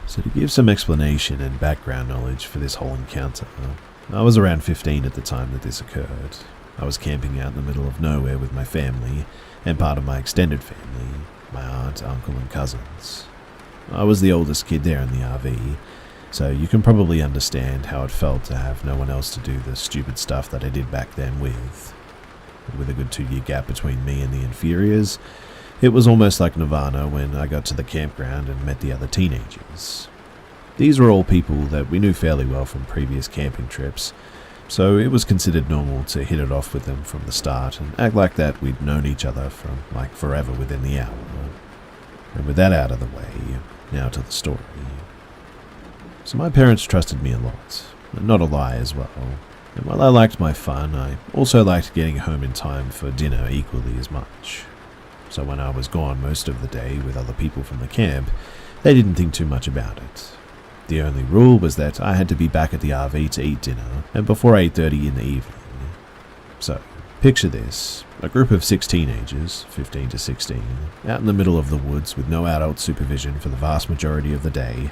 So to give some explanation and background knowledge for this whole encounter, I was around 15 at the time that this occurred. I was camping out in the middle of nowhere with my family and part of my extended family, my aunt, uncle and cousins. I was the oldest kid there in the RV, so you can probably understand how it felt to have no one else to do the stupid stuff that I did back then with. With a good 2-year gap between me and the inferiors, it was almost like nirvana when I got to the campground and met the other teenagers. These were all people that we knew fairly well from previous camping trips, so it was considered normal to hit it off with them from the start and act like that we'd known each other from like forever within the hour. And with that out of the way, now to the story. So my parents trusted me a lot, and not a lie as well. And while I liked my fun, I also liked getting home in time for dinner equally as much. So when I was gone most of the day with other people from the camp, they didn't think too much about it. The only rule was that I had to be back at the RV to eat dinner, and before 8:30 in the evening. So, picture this, a group of 6 teenagers, 15 to 16, out in the middle of the woods with no adult supervision for the vast majority of the day.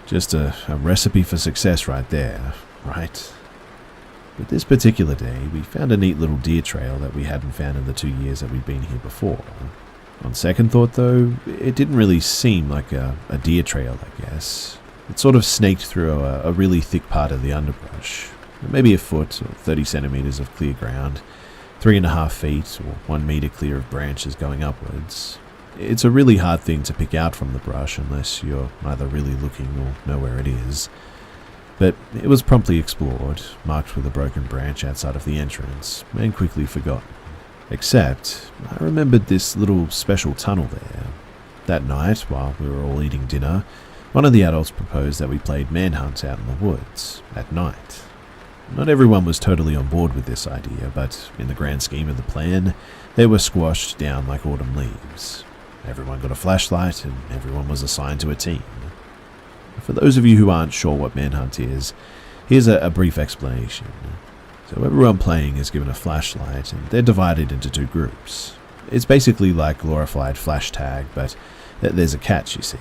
Just a recipe for success right there, right? But this particular day, we found a neat little deer trail that we hadn't found in the 2 years that we'd been here before. On second thought though, it didn't really seem like a deer trail, I guess. It sort of snaked through a really thick part of the underbrush, maybe a foot or 30 centimeters of clear ground, 3.5 feet or 1 meter clear of branches going upwards. It's a really hard thing to pick out from the brush unless you're either really looking or know where it is. But it was promptly explored, marked with a broken branch outside of the entrance, and quickly forgotten. Except, I remembered this little special tunnel there. That night, while we were all eating dinner, one of the adults proposed that we played manhunt out in the woods, at night. Not everyone was totally on board with this idea, but in the grand scheme of the plan, they were squashed down like autumn leaves. Everyone got a flashlight, and everyone was assigned to a team. For those of you who aren't sure what manhunt is, here's a brief explanation. So everyone playing is given a flashlight, and they're divided into 2 groups. It's basically like glorified flash tag, but there's a catch, you see.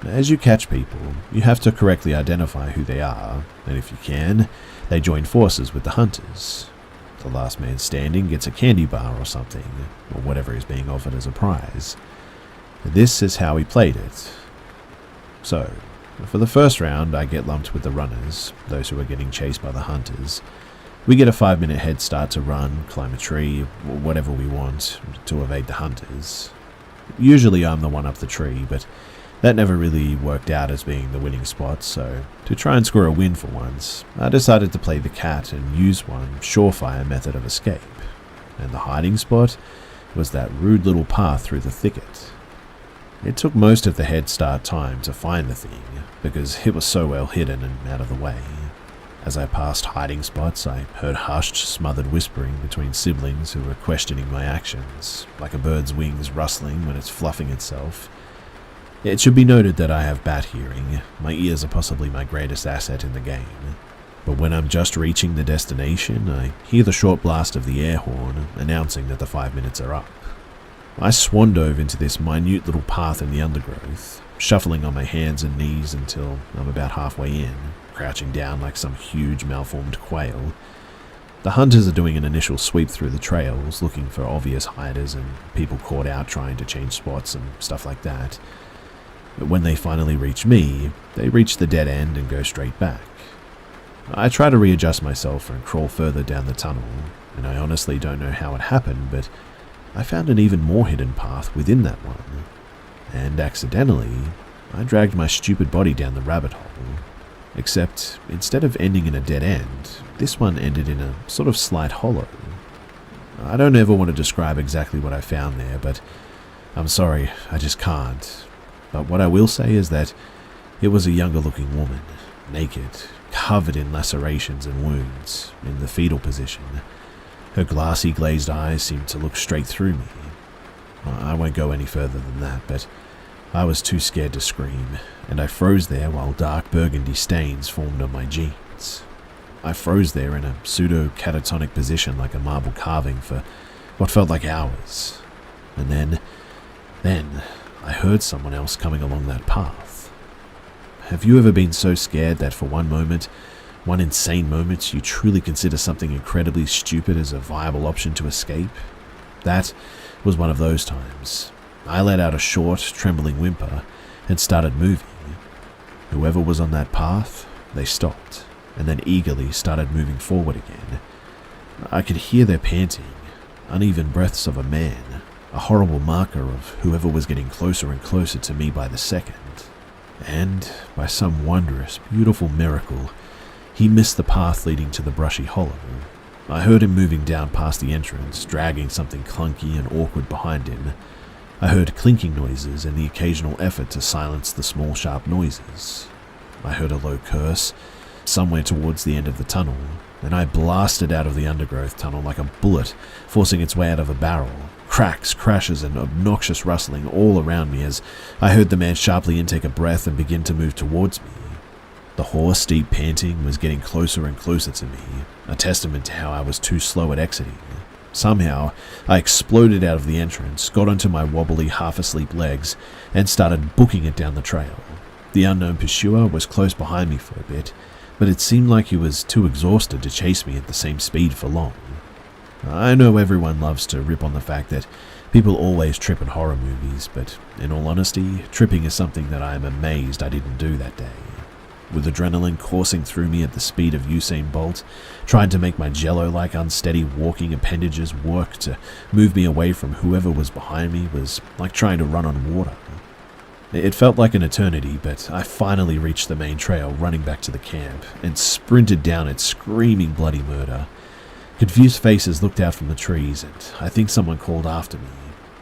As you catch people, you have to correctly identify who they are, and if you can, they join forces with the hunters. The last man standing gets a candy bar or something, or whatever is being offered as a prize. This is how we played it. So, for the first round, I get lumped with the runners, those who are getting chased by the hunters. We get a 5-minute head start to run, climb a tree, or whatever we want, to evade the hunters. Usually I'm the one up the tree, but that never really worked out as being the winning spot, so to try and score a win for once, I decided to play the cat and use one surefire method of escape. And the hiding spot was that rude little path through the thicket. It took most of the head start time to find the thing, because it was so well hidden and out of the way. As I passed hiding spots, I heard hushed, smothered whispering between siblings who were questioning my actions, like a bird's wings rustling when it's fluffing itself. It should be noted that I have bat hearing. My ears are possibly my greatest asset in the game. But when I'm just reaching the destination, I hear the short blast of the air horn announcing that the 5 minutes are up. I swan dove into this minute little path in the undergrowth, shuffling on my hands and knees until I'm about halfway in, crouching down like some huge malformed quail. The hunters are doing an initial sweep through the trails, looking for obvious hiders and people caught out trying to change spots and stuff like that. But when they finally reach me, they reach the dead end and go straight back. I try to readjust myself and crawl further down the tunnel, and I honestly don't know how it happened, but I found an even more hidden path within that one. And accidentally, I dragged my stupid body down the rabbit hole. Except, instead of ending in a dead end, this one ended in a sort of slight hollow. I don't ever want to describe exactly what I found there, but I'm sorry, I just can't. But what I will say is that it was a younger looking woman, naked, covered in lacerations and wounds, in the fetal position. Her glassy glazed eyes seemed to look straight through me. I won't go any further than that, but I was too scared to scream, and I froze there while dark burgundy stains formed on my jeans. I froze there in a pseudo-catatonic position like a marble carving for what felt like hours. And then I heard someone else coming along that path. have you ever been so scared that for one moment, one insane moment, you truly consider something incredibly stupid as a viable option to escape? That was one of those times. I let out a short, trembling whimper and started moving. Whoever was on that path, they stopped, and then eagerly started moving forward again. I could hear their panting, uneven breaths of a man, a horrible marker of whoever was getting closer and closer to me by the second. And, by some wondrous, beautiful miracle, he missed the path leading to the brushy hollow. I heard him moving down past the entrance, dragging something clunky and awkward behind him. I heard clinking noises and the occasional effort to silence the small, sharp noises. I heard a low curse, somewhere towards the end of the tunnel, and I blasted out of the undergrowth tunnel like a bullet forcing its way out of a barrel. Cracks, crashes, and obnoxious rustling all around me as I heard the man sharply intake a breath and begin to move towards me. The hoarse, deep panting was getting closer and closer to me, a testament to how I was too slow at exiting. Somehow, I exploded out of the entrance, got onto my wobbly, half-asleep legs, and started booking it down the trail. The unknown pursuer was close behind me for a bit, but it seemed like he was too exhausted to chase me at the same speed for long. I know everyone loves to rip on the fact that people always trip in horror movies, but in all honesty, tripping is something that I am amazed I didn't do that day. With adrenaline coursing through me at the speed of Usain Bolt, trying to make my jello-like unsteady walking appendages work to move me away from whoever was behind me was like trying to run on water. It felt like an eternity, but I finally reached the main trail running back to the camp and sprinted down it screaming bloody murder. Confused faces looked out from the trees, and I think someone called after me.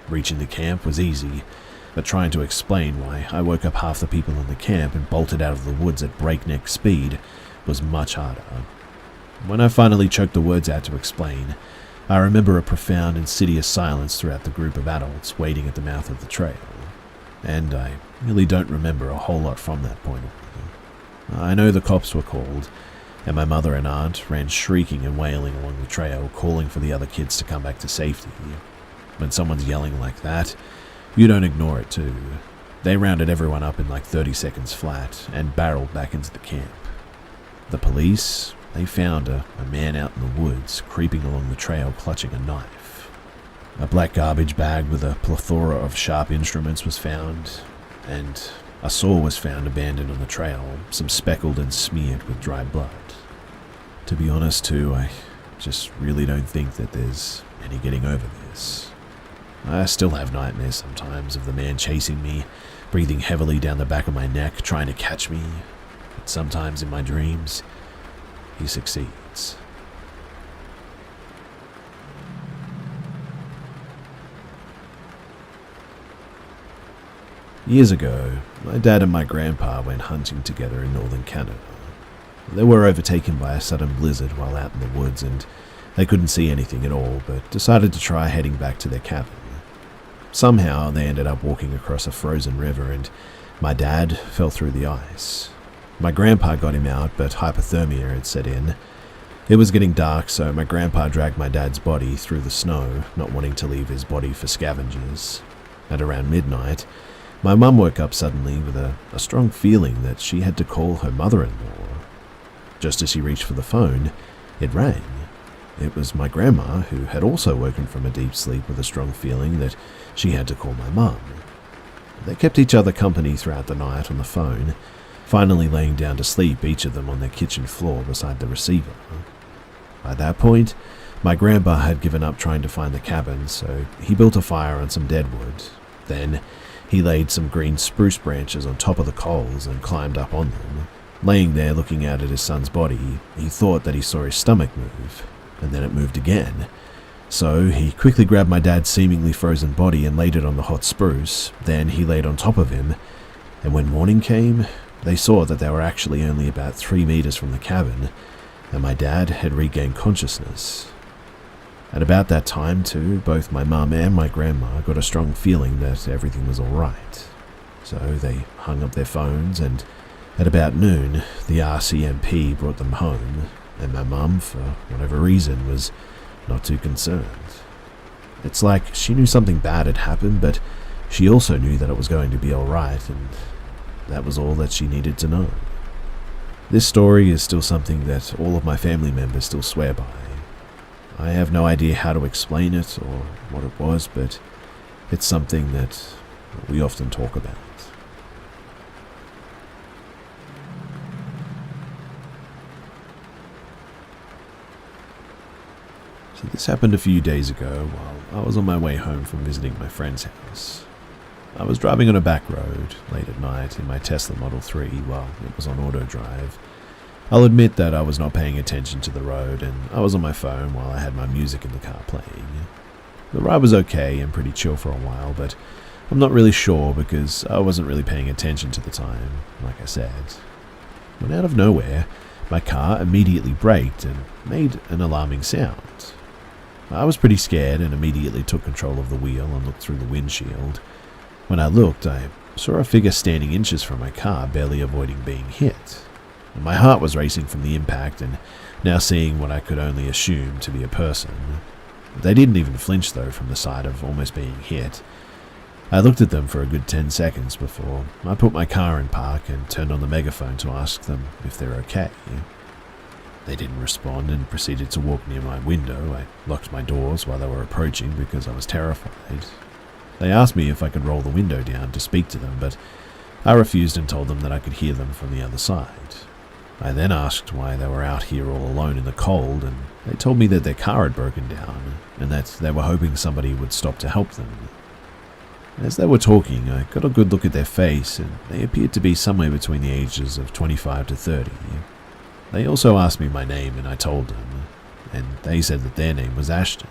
Reaching the camp was easy, but trying to explain why I woke up half the people in the camp and bolted out of the woods at breakneck speed was much harder. When I finally choked the words out to explain, I remember a profound, insidious silence throughout the group of adults waiting at the mouth of the trail, and I really don't remember a whole lot from that point on. I know the cops were called, and my mother and aunt ran shrieking and wailing along the trail, calling for the other kids to come back to safety. When someone's yelling like that, you don't ignore it too. They rounded everyone up in like 30 seconds flat and barreled back into the camp. The police, they found a man out in the woods, creeping along the trail clutching a knife. A black garbage bag with a plethora of sharp instruments was found, and a saw was found abandoned on the trail, some speckled and smeared with dry blood. To be honest too, I just really don't think that there's any getting over this. I still have nightmares sometimes of the man chasing me, breathing heavily down the back of my neck, trying to catch me. But sometimes in my dreams, he succeeds. Years ago, my dad and my grandpa went hunting together in northern Canada. They were overtaken by a sudden blizzard while out in the woods, and they couldn't see anything at all, but decided to try heading back to their cabin. Somehow, they ended up walking across a frozen river, and my dad fell through the ice. My grandpa got him out, but hypothermia had set in. It was getting dark, so my grandpa dragged my dad's body through the snow, not wanting to leave his body for scavengers. At around midnight, my mum woke up suddenly with a strong feeling that she had to call her mother-in-law. Just as she reached for the phone, it rang. It was my grandma, who had also woken from a deep sleep with a strong feeling that she had to call my mum. They kept each other company throughout the night on the phone, finally laying down to sleep, each of them on their kitchen floor beside the receiver. By that point, my grandpa had given up trying to find the cabin, so he built a fire on some dead wood. Then he laid some green spruce branches on top of the coals and climbed up on them. Laying there looking out at his son's body, he thought that he saw his stomach move, and then it moved again. So he quickly grabbed my dad's seemingly frozen body and laid it on the hot spruce. Then he laid on top of him, and when morning came, they saw that they were actually only about 3 meters from the cabin, and my dad had regained consciousness. At about that time, too, both my mum and my grandma got a strong feeling that everything was all right. So they hung up their phones, and at about noon, the RCMP brought them home, and my mum, for whatever reason, was not too concerned. It's like she knew something bad had happened, but she also knew that it was going to be all right, and that was all that she needed to know. This story is still something that all of my family members still swear by. I have no idea how to explain it or what it was, but it's something that we often talk about. So this happened a few days ago while I was on my way home from visiting my friend's house. I was driving on a back road late at night in my Tesla Model 3 while it was on auto drive. I'll admit that I was not paying attention to the road and I was on my phone while I had my music in the car playing. The ride was okay and pretty chill for a while, but I'm not really sure because I wasn't really paying attention to the time, like I said. When out of nowhere, my car immediately braked and made an alarming sound. I was pretty scared and immediately took control of the wheel and looked through the windshield. When I looked, I saw a figure standing inches from my car, barely avoiding being hit. My heart was racing from the impact and now seeing what I could only assume to be a person. They didn't even flinch though from the sight of almost being hit. I looked at them for a good 10 seconds before I put my car in park and turned on the megaphone to ask them if they're okay. They didn't respond and proceeded to walk near my window. I locked my doors while they were approaching because I was terrified. They asked me if I could roll the window down to speak to them, but I refused and told them that I could hear them from the other side. I then asked why they were out here all alone in the cold, and they told me that their car had broken down and that they were hoping somebody would stop to help them. As they were talking, I got a good look at their face, and they appeared to be somewhere between the ages of 25 to 30. They also asked me my name, and I told them, and they said that their name was Ashton.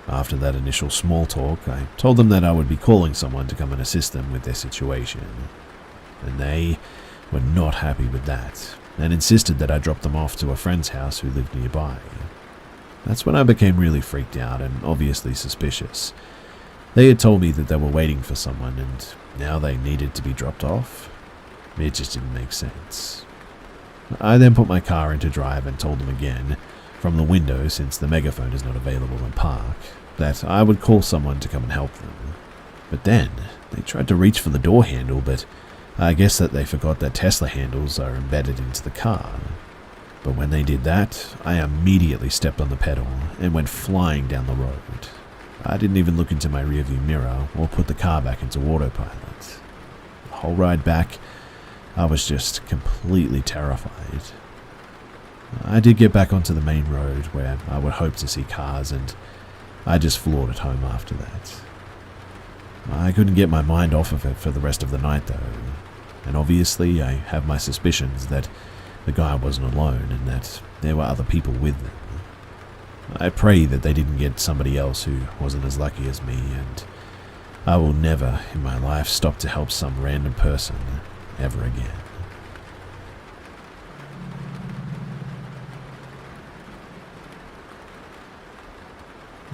After that initial small talk, I told them that I would be calling someone to come and assist them with their situation, and they were not happy with that, and insisted that I drop them off to a friend's house who lived nearby. That's when I became really freaked out and obviously suspicious. They had told me that they were waiting for someone, and now they needed to be dropped off. It just didn't make sense. I then put my car into drive and told them again, from the window since the megaphone is not available in park, that I would call someone to come and help them. But then, they tried to reach for the door handle, but I guess that they forgot that Tesla handles are embedded into the car. But when they did that, I immediately stepped on the pedal and went flying down the road. I didn't even look into my rearview mirror or put the car back into autopilot. The whole ride back, I was just completely terrified. I did get back onto the main road where I would hope to see cars, and I just floored it home after that. I couldn't get my mind off of it for the rest of the night though, and obviously I have my suspicions that the guy wasn't alone and that there were other people with them. I pray that they didn't get somebody else who wasn't as lucky as me, and I will never in my life stop to help some random person ever again.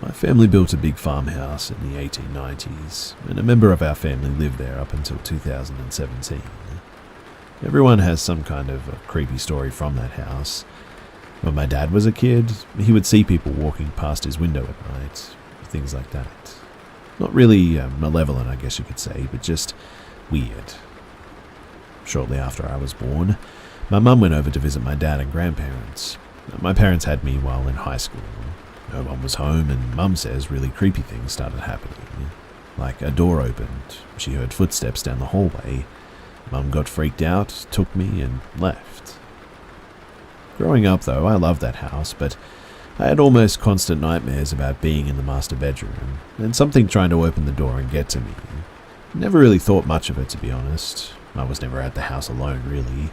My family built a big farmhouse in the 1890s, and a member of our family lived there up until 2017. Everyone has some kind of a creepy story from that house. When my dad was a kid, he would see people walking past his window at night, things like that. Not really malevolent, I guess you could say, but just weird. Shortly after I was born, my mum went over to visit my dad and grandparents. My parents had me while in high school. No one was home, and Mum says really creepy things started happening. Like a door opened, she heard footsteps down the hallway. Mum got freaked out, took me, and left. Growing up though, I loved that house, but I had almost constant nightmares about being in the master bedroom, and something trying to open the door and get to me. Never really thought much of it, to be honest. I was never at the house alone, really.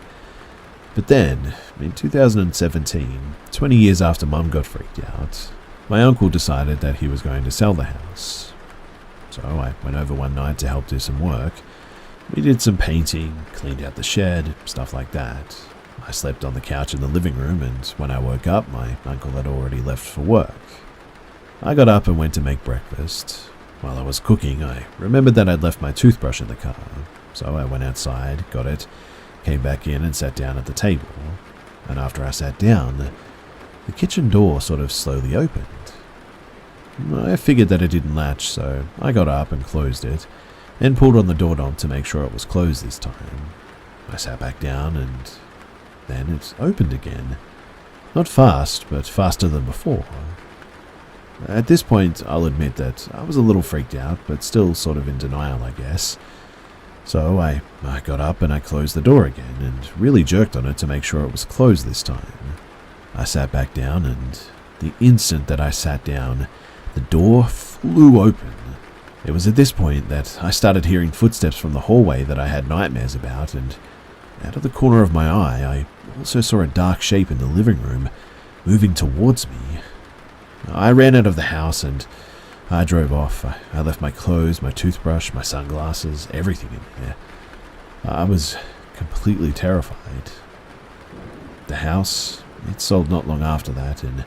But then, in 2017, 20 years after Mum got freaked out, my uncle decided that he was going to sell the house. So I went over one night to help do some work. We did some painting, cleaned out the shed, stuff like that. I slept on the couch in the living room, and when I woke up, my uncle had already left for work. I got up and went to make breakfast. While I was cooking, I remembered that I'd left my toothbrush in the car, so I went outside, got it, came back in and sat down at the table. And after I sat down, the kitchen door sort of slowly opened. I figured that it didn't latch, so I got up and closed it, and pulled on the doorknob to make sure it was closed this time. I sat back down and then it opened again. Not fast, but faster than before. At this point, I'll admit that I was a little freaked out, but still sort of in denial, I guess. So I got up and I closed the door again and really jerked on it to make sure it was closed this time. I sat back down, and the instant that I sat down, the door flew open. It was at this point that I started hearing footsteps from the hallway that I had nightmares about, and out of the corner of my eye, I also saw a dark shape in the living room moving towards me. I ran out of the house and I drove off. I left my clothes, my toothbrush, my sunglasses, everything in there. I was completely terrified. The house, it sold not long after that, and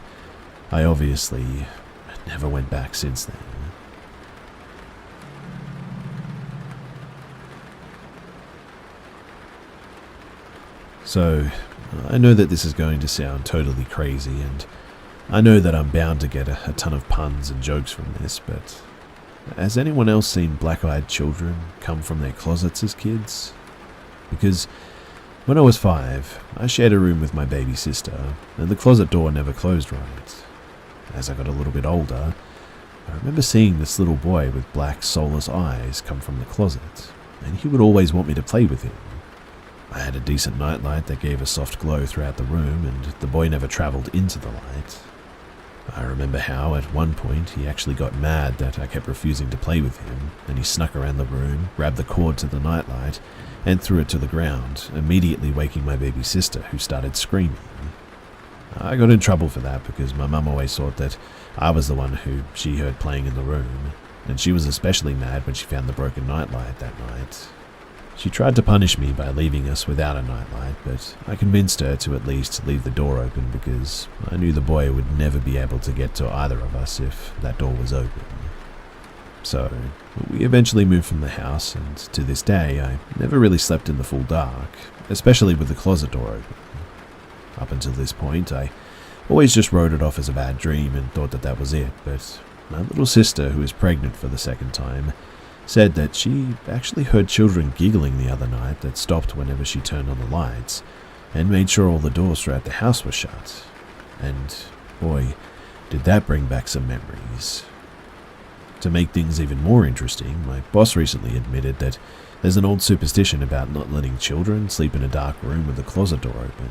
I obviously never went back since then. So, I know that this is going to sound totally crazy, and I know that I'm bound to get a ton of puns and jokes from this, but has anyone else seen black-eyed children come from their closets as kids? Because when I was 5, I shared a room with my baby sister, and the closet door never closed right. As I got a little bit older, I remember seeing this little boy with black, soulless eyes come from the closet, and he would always want me to play with him. I had a decent nightlight that gave a soft glow throughout the room, and the boy never travelled into the light. I remember how, at one point, he actually got mad that I kept refusing to play with him, and he snuck around the room, grabbed the cord to the nightlight, and threw it to the ground, immediately waking my baby sister, who started screaming. I got in trouble for that because my mum always thought that I was the one who she heard playing in the room, and she was especially mad when she found the broken nightlight that night. She tried to punish me by leaving us without a nightlight, but I convinced her to at least leave the door open because I knew the boy would never be able to get to either of us if that door was open. So, we eventually moved from the house, and to this day, I never really slept in the full dark, especially with the closet door open. Up until this point, I always just wrote it off as a bad dream and thought that that was it, but my little sister, who is pregnant for the second time, said that she actually heard children giggling the other night that stopped whenever she turned on the lights and made sure all the doors throughout the house were shut. And boy, did that bring back some memories. To make things even more interesting, my boss recently admitted that there's an old superstition about not letting children sleep in a dark room with the closet door open.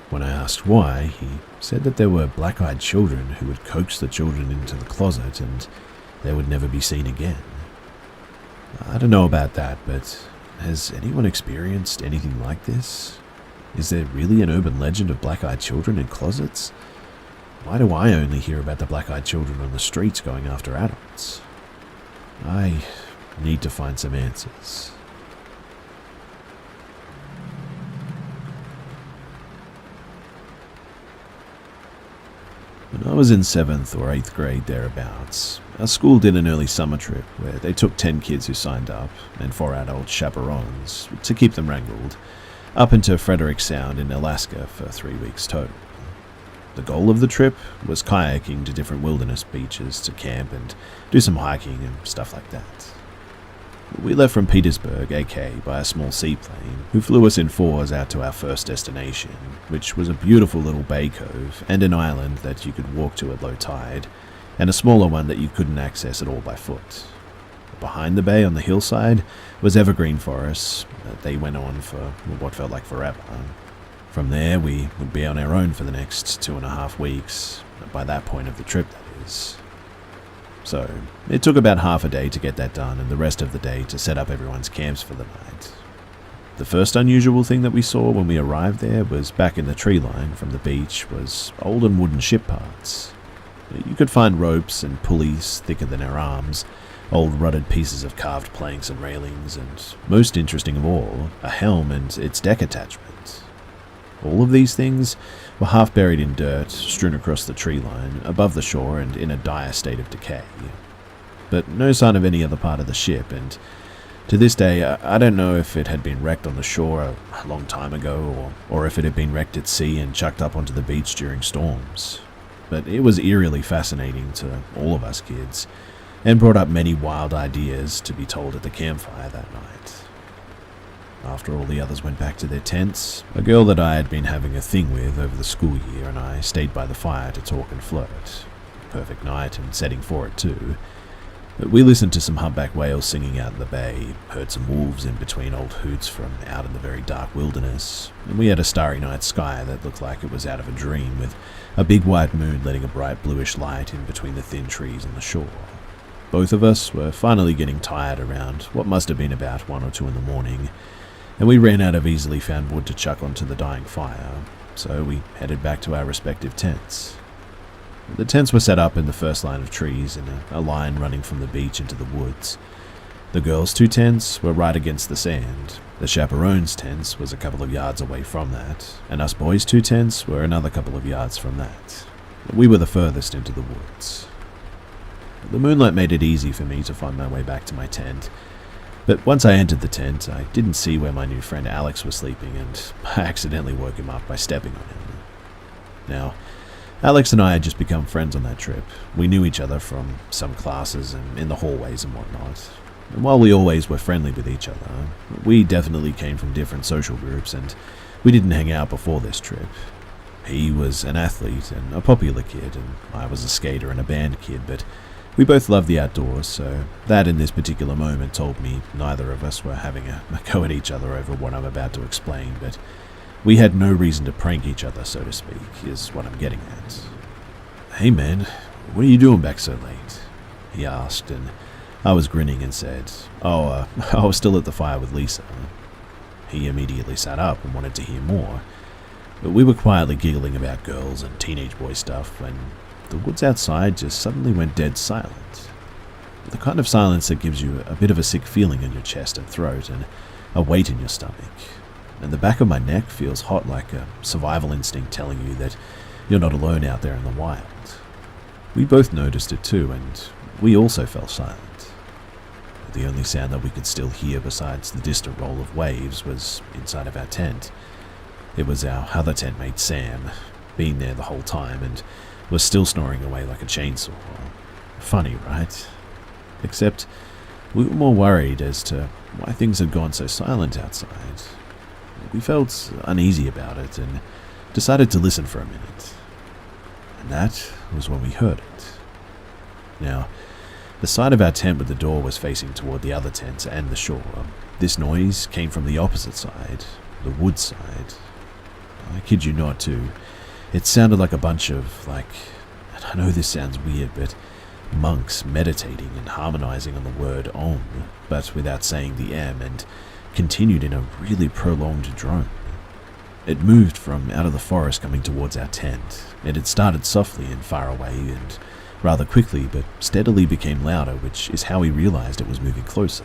When I asked why, he said that there were black-eyed children who would coax the children into the closet and they would never be seen again. I don't know about that, but has anyone experienced anything like this? Is there really an urban legend of black-eyed children in closets? Why do I only hear about the black-eyed children on the streets going after adults? I need to find some answers. When I was in 7th or 8th grade thereabouts, our school did an early summer trip where they took 10 kids who signed up, and 4 adult chaperones, to keep them wrangled, up into Frederick Sound in Alaska for 3 weeks total. The goal of the trip was kayaking to different wilderness beaches to camp and do some hiking and stuff like that. We left from Petersburg, AK, by a small seaplane, who flew us in 4s out to our first destination, which was a beautiful little bay cove and an island that you could walk to at low tide, and a smaller one that you couldn't access at all by foot. Behind the bay on the hillside was evergreen forests that they went on for what felt like forever. From there, we would be on our own for the next 2.5 weeks, by that point of the trip, that is. So, it took about half a day to get that done and the rest of the day to set up everyone's camps for the night. The first unusual thing that we saw when we arrived there was back in the tree line from the beach was old and wooden ship parts. You could find ropes and pulleys thicker than our arms, old rutted pieces of carved planks and railings, and, most interesting of all, a helm and its deck attachment. All of these things were half buried in dirt, strewn across the tree line, above the shore and in a dire state of decay. But no sign of any other part of the ship, and to this day I don't know if it had been wrecked on the shore a long time ago, or if it had been wrecked at sea and chucked up onto the beach during storms. But it was eerily fascinating to all of us kids, and brought up many wild ideas to be told at the campfire that night. After all the others went back to their tents, a girl that I had been having a thing with over the school year and I stayed by the fire to talk and flirt. Perfect night and setting for it too. But we listened to some humpback whales singing out in the bay, heard some wolves in between old hoots from out in the very dark wilderness, and we had a starry night sky that looked like it was out of a dream, with a big white moon letting a bright bluish light in between the thin trees on the shore. Both of us were finally getting tired around what must have been about 1 or 2 in the morning, and we ran out of easily found wood to chuck onto the dying fire, so we headed back to our respective tents. The tents were set up in the first line of trees in a line running from the beach into the woods. The girls' 2 tents were right against the sand. The chaperones' tents was a couple of yards away from that, and us boys' 2 tents were another couple of yards from that. We were the furthest into the woods. The moonlight made it easy for me to find my way back to my tent, but once I entered the tent, I didn't see where my new friend Alex was sleeping, and I accidentally woke him up by stepping on him. Now, Alex and I had just become friends on that trip. We knew each other from some classes and in the hallways and whatnot. And while we always were friendly with each other, we definitely came from different social groups and we didn't hang out before this trip. He was an athlete and a popular kid, and I was a skater and a band kid, but we both loved the outdoors, so that in this particular moment told me neither of us were having a go at each other over what I'm about to explain, but we had no reason to prank each other, so to speak, is what I'm getting at. "Hey man, what are you doing back so late?" he asked, and I was grinning and said, I was still at the fire with Lisa." He immediately sat up and wanted to hear more, but we were quietly giggling about girls and teenage boy stuff when the woods outside just suddenly went dead silent. The kind of silence that gives you a bit of a sick feeling in your chest and throat and a weight in your stomach. And the back of my neck feels hot, like a survival instinct telling you that you're not alone out there in the wild. We both noticed it too, and we also fell silent. The only sound that we could still hear besides the distant roll of waves was inside of our tent. It was our other tent mate Sam, been there the whole time and was still snoring away like a chainsaw. Funny, right? Except we were more worried as to why things had gone so silent outside. We felt uneasy about it and decided to listen for a minute. And that was when we heard it. Now, the side of our tent with the door was facing toward the other tents and the shore. This noise came from the opposite side, the wood side. I kid you not, too. It sounded like a bunch of, and I know this sounds weird, but monks meditating and harmonizing on the word Om, but without saying the M, and continued in a really prolonged drone. It moved from out of the forest coming towards our tent. It had started softly and far away and rather quickly, but steadily became louder, which is how we realized it was moving closer.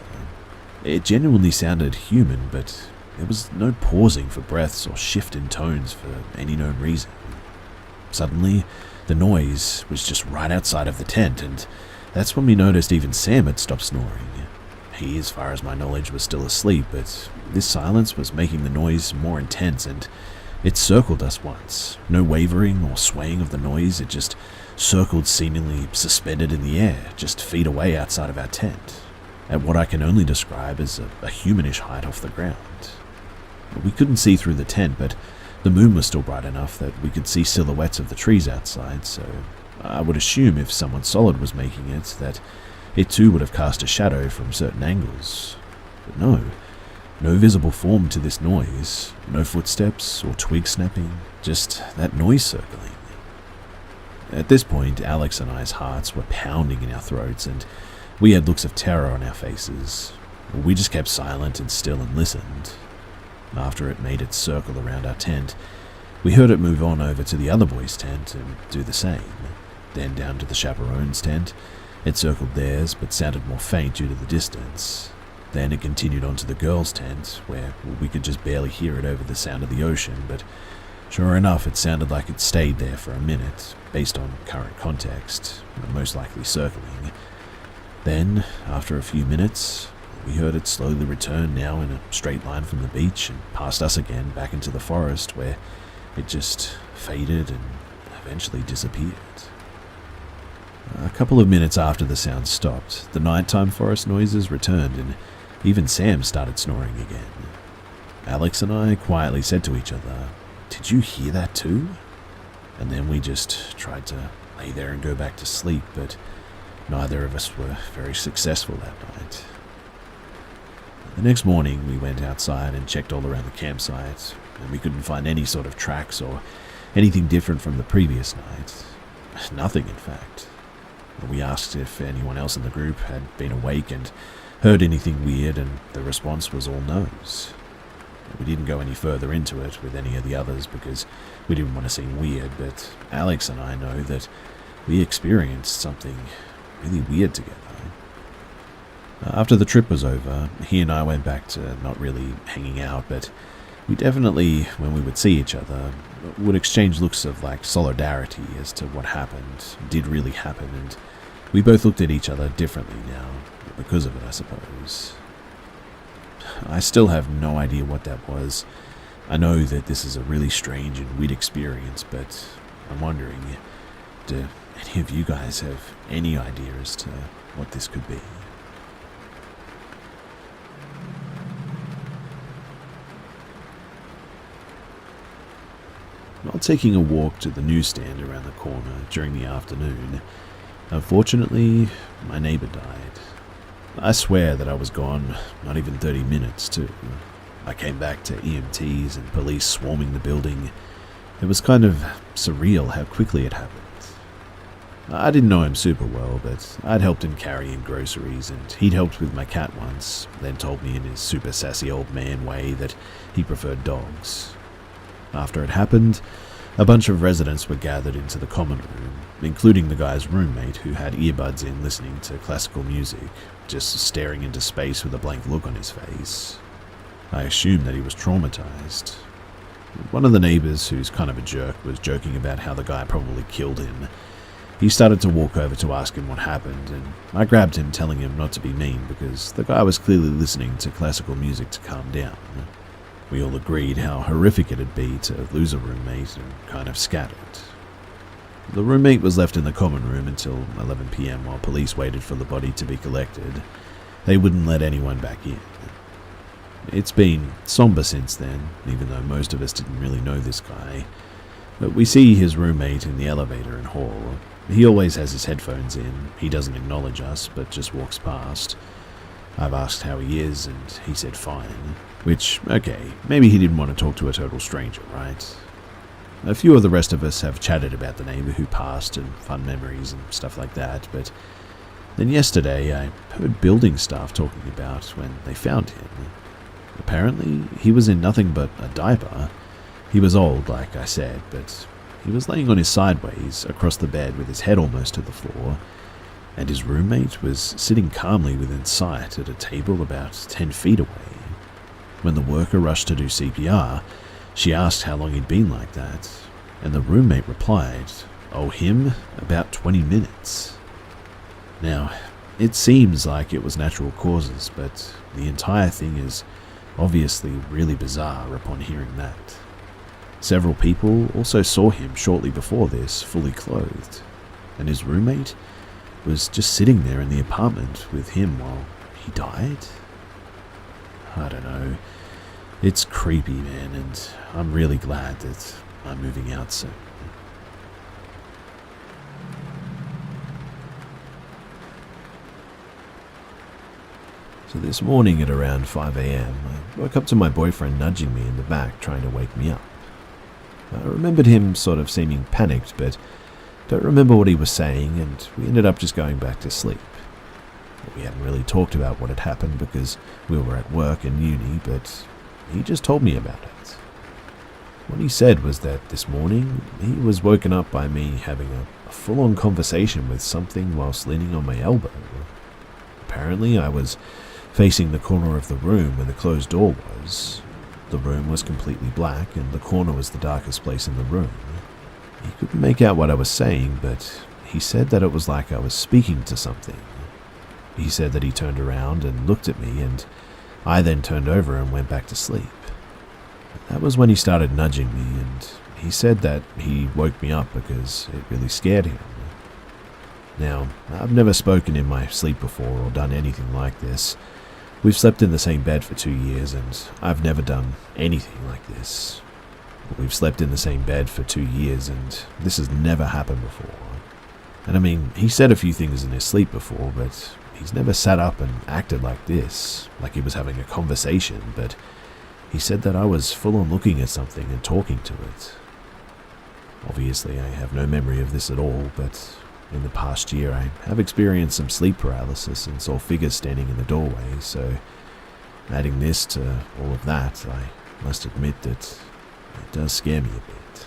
It genuinely sounded human, but there was no pausing for breaths or shift in tones for any known reason. Suddenly, the noise was just right outside of the tent, and that's when we noticed even Sam had stopped snoring. He, as far as my knowledge, was still asleep, but this silence was making the noise more intense, and it circled us once. No wavering or swaying of the noise, it just circled seemingly suspended in the air, just feet away outside of our tent, at what I can only describe as a humanish height off the ground. We couldn't see through the tent, but the moon was still bright enough that we could see silhouettes of the trees outside, so I would assume if someone solid was making it, that it too would have cast a shadow from certain angles. But no visible form to this noise, no footsteps or twig snapping, just that noise circling. At this point, Alex and I's hearts were pounding in our throats, and we had looks of terror on our faces. We just kept silent and still and listened. After it made its circle around our tent, we heard it move on over to the other boys' tent and do the same. Then down to the chaperone's tent. It circled theirs, but sounded more faint due to the distance. Then it continued on to the girls' tent, where we could just barely hear it over the sound of the ocean, but sure enough, it sounded like it stayed there for a minute, based on current context, most likely circling. Then, after a few minutes, we heard it slowly return, now in a straight line from the beach and past us again back into the forest, where it just faded and eventually disappeared. A couple of minutes after the sound stopped, the nighttime forest noises returned and even Sam started snoring again. Alex and I quietly said to each other, "Did you hear that too?" And then we just tried to lay there and go back to sleep, but neither of us were very successful that night. The next morning, we went outside and checked all around the campsite, and we couldn't find any sort of tracks or anything different from the previous night. Nothing, in fact. We asked if anyone else in the group had been awake and heard anything weird, and the response was all no's. We didn't go any further into it with any of the others because we didn't want to seem weird, but Alex and I know that we experienced something really weird together. After the trip was over, he and I went back to not really hanging out, but we definitely, when we would see each other, would exchange looks of solidarity as to what happened, did really happen, and we both looked at each other differently now, because of it, I suppose. I still have no idea what that was. I know that this is a really strange and weird experience, but I'm wondering, do any of you guys have any idea as to what this could be? While taking a walk to the newsstand around the corner during the afternoon, unfortunately, my neighbor died. I swear that I was gone not even 30 minutes, too. I came back to EMTs and police swarming the building. It was kind of surreal how quickly it happened. I didn't know him super well, but I'd helped him carry in groceries, and he'd helped with my cat once, then told me in his super sassy old man way that he preferred dogs. After it happened, a bunch of residents were gathered into the common room, including the guy's roommate who had earbuds in listening to classical music, just staring into space with a blank look on his face. I assumed that he was traumatized. One of the neighbors, who's kind of a jerk, was joking about how the guy probably killed him. He started to walk over to ask him what happened, and I grabbed him, telling him not to be mean because the guy was clearly listening to classical music to calm down. We all agreed how horrific it'd be to lose a roommate and kind of scattered. The roommate was left in the common room until 11 p.m. while police waited for the body to be collected. They wouldn't let anyone back in. It's been somber since then, even though most of us didn't really know this guy. But we see his roommate in the elevator and hall. He always has his headphones in. He doesn't acknowledge us, but just walks past. I've asked how he is, and he said fine. Which, okay, maybe he didn't want to talk to a total stranger, right? A few of the rest of us have chatted about the neighbor who passed and fun memories and stuff like that, but then yesterday I heard building staff talking about when they found him. Apparently, he was in nothing but a diaper. He was old, like I said, but he was laying on his sideways across the bed with his head almost to the floor, and his roommate was sitting calmly within sight at a table about 10 feet away. When the worker rushed to do CPR, she asked how long he'd been like that, and the roommate replied, "Oh, him? About 20 minutes. Now, it seems like it was natural causes, but the entire thing is obviously really bizarre upon hearing that. Several people also saw him shortly before this, fully clothed, and his roommate was just sitting there in the apartment with him while he died? I don't know. It's creepy, man, and I'm really glad that I'm moving out soon." So this morning at around 5 a.m, I woke up to my boyfriend nudging me in the back, trying to wake me up. I remembered him sort of seeming panicked, but don't remember what he was saying, and we ended up just going back to sleep. We hadn't really talked about what had happened because we were at work and uni, but he just told me about it. What he said was that this morning he was woken up by me having a full-on conversation with something whilst leaning on my elbow. Apparently I was facing the corner of the room where the closed door was. The room was completely black, and the corner was the darkest place in the room. He couldn't make out what I was saying, but he said that it was like I was speaking to something. He said that he turned around and looked at me, and I then turned over and went back to sleep. That was when he started nudging me, and he said that he woke me up because it really scared him. Now, I've never spoken in my sleep before or done anything like this. We've slept in the same bed for 2 years, and I've never done anything like this. We've slept in the same bed for 2 years, and this has never happened before. And I mean, he said a few things in his sleep before, but he's never sat up and acted like this, like he was having a conversation, but he said that I was full on looking at something and talking to it. Obviously, I have no memory of this at all, but in the past year I have experienced some sleep paralysis and saw figures standing in the doorway, so adding this to all of that, I must admit that it does scare me a bit.